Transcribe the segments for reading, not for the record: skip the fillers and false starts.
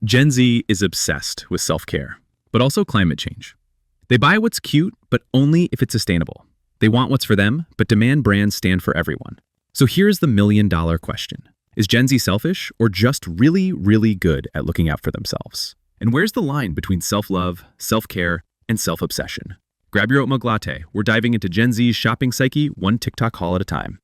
Gen Z is obsessed with self-care, but also climate change. They buy what's cute, but only if it's sustainable. They want what's for them, but demand brands stand for everyone. So here's the million-dollar question. Is Gen Z selfish or just really, really good at looking out for themselves? And where's the line between self-love, self-care, and self-obsession? Grab your oat mug latte. We're diving into Gen Z's shopping psyche one TikTok haul at a time.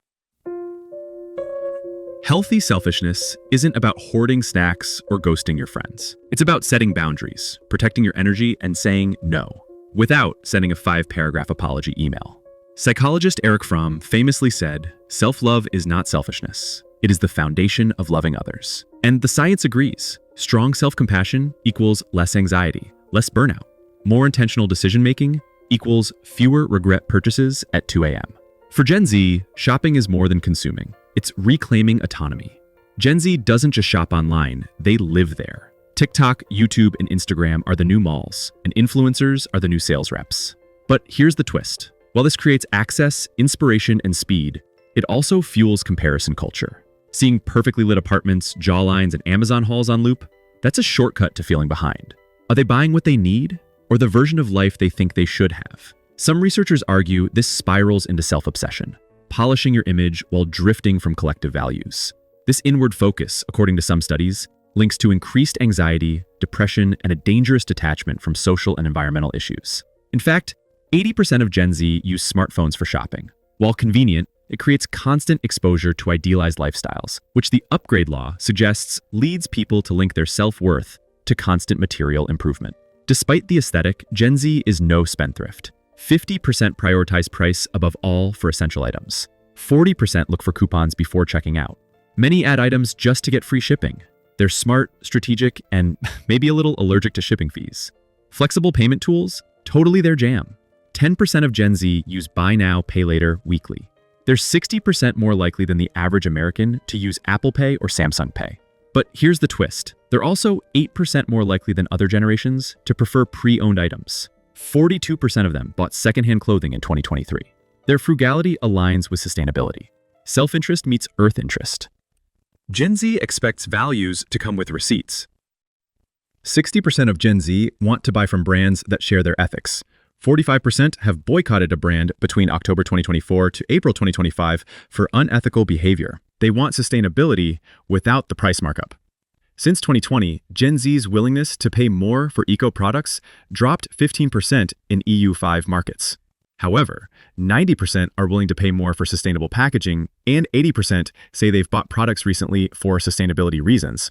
Healthy selfishness isn't about hoarding snacks or ghosting your friends. It's about setting boundaries, protecting your energy, and saying no, without sending a 5-paragraph apology email. Psychologist Eric Fromm famously said, "Self-love is not selfishness. It is the foundation of loving others." And the science agrees. Strong self-compassion equals less anxiety, less burnout. More intentional decision-making equals fewer regret purchases at 2 a.m. For Gen Z, shopping is more than consuming. It's reclaiming autonomy. Gen Z doesn't just shop online, they live there. TikTok, YouTube, and Instagram are the new malls, and influencers are the new sales reps. But here's the twist. While this creates access, inspiration, and speed, it also fuels comparison culture. Seeing perfectly lit apartments, jawlines, and Amazon hauls on loop, that's a shortcut to feeling behind. Are they buying what they need, or the version of life they think they should have? Some researchers argue this spirals into self-obsession, polishing your image while drifting from collective values. This inward focus, according to some studies, links to increased anxiety, depression, and a dangerous detachment from social and environmental issues. In fact, 80% of Gen Z use smartphones for shopping. While convenient, it creates constant exposure to idealized lifestyles, which the upgrade law suggests leads people to link their self-worth to constant material improvement. Despite the aesthetic, Gen Z is no spendthrift. 50% prioritize price above all for essential items. 40% look for coupons before checking out. Many add items just to get free shipping. They're smart, strategic, and maybe a little allergic to shipping fees. Flexible payment tools? Totally their jam. 10% of Gen Z use buy now, pay later weekly. They're 60% more likely than the average American to use Apple Pay or Samsung Pay. But here's the twist. They're also 8% more likely than other generations to prefer pre-owned items. 42% of them bought secondhand clothing in 2023. Their frugality aligns with sustainability. Self-interest meets earth interest. Gen Z expects values to come with receipts. 60% of Gen Z want to buy from brands that share their ethics. 45% have boycotted a brand between October 2024 to April 2025 for unethical behavior. They want sustainability without the price markup. Since 2020, Gen Z's willingness to pay more for eco-products dropped 15% in EU5 markets. However, 90% are willing to pay more for sustainable packaging, and 80% say they've bought products recently for sustainability reasons.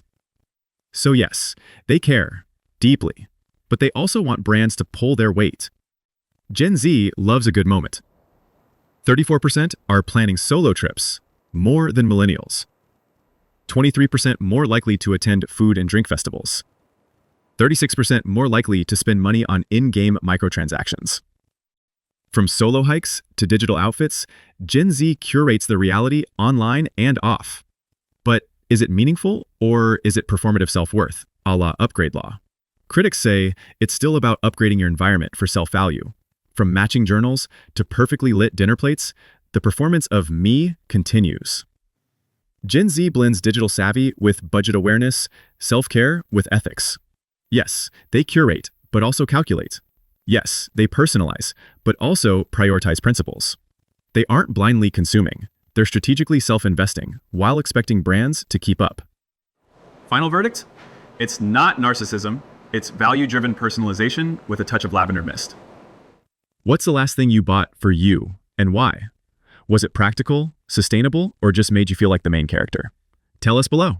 So yes, they care deeply, but they also want brands to pull their weight. Gen Z loves a good moment. 34% are planning solo trips, more than millennials. 23% more likely to attend food and drink festivals. 36% more likely to spend money on in-game microtransactions. From solo hikes to digital outfits, Gen Z curates the reality online and off. But is it meaningful, or is it performative self-worth, a la upgrade law? Critics say it's still about upgrading your environment for self-value. From matching journals to perfectly lit dinner plates, the performance of me continues. Gen Z blends digital savvy with budget awareness, self-care with ethics. Yes, they curate, but also calculate. Yes, they personalize, but also prioritize principles. They aren't blindly consuming. They're strategically self-investing while expecting brands to keep up. Final verdict? It's not narcissism. It's value-driven personalization with a touch of lavender mist. What's the last thing you bought for you, and why? Was it practical, sustainable, or just made you feel like the main character? Tell us below.